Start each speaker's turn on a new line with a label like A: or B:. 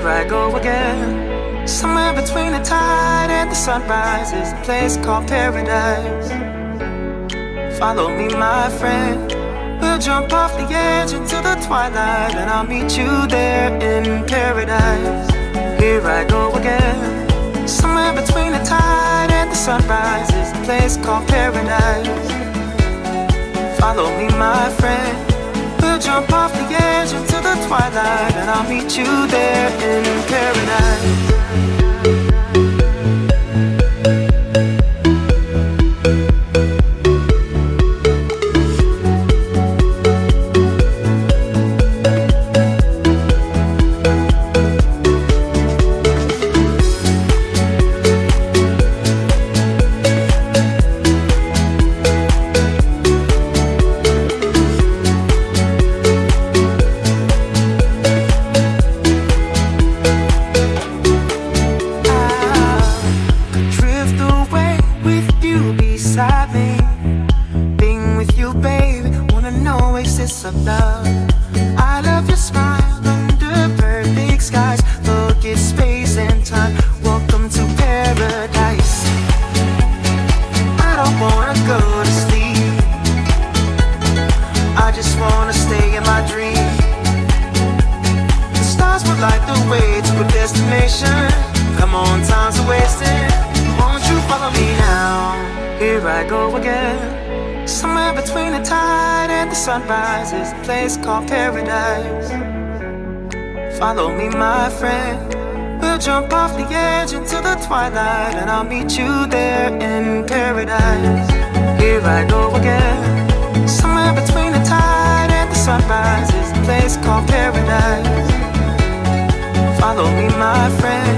A: Here I go again. Somewhere between the tide and the sunrise is a place called paradise. Follow me, my friend. We'll jump off the edge into the twilight, and I'll meet you there in paradise. Here I go again. Somewhere between the tide and the sunrise is a place called paradise. Follow me, my friend. We'll jump off the edge into the twilight, and I'll meet you there in paradise. Of love, I love your smile under perfect skies. Forget space and time. Welcome to paradise. I don't wanna go to sleep. I just wanna stay in my dream. The stars will light the way to a destination. Come on, time's a wasting. Won't you follow me now? Here I go again. Somewhere between the tide and the sunrise is a place called paradise. Follow me, my friend. We'll jump off the edge into the twilight, and I'll meet you there in paradise. Here I go again. Somewhere between the tide and the sunrise is a place called paradise. Follow me, my friend.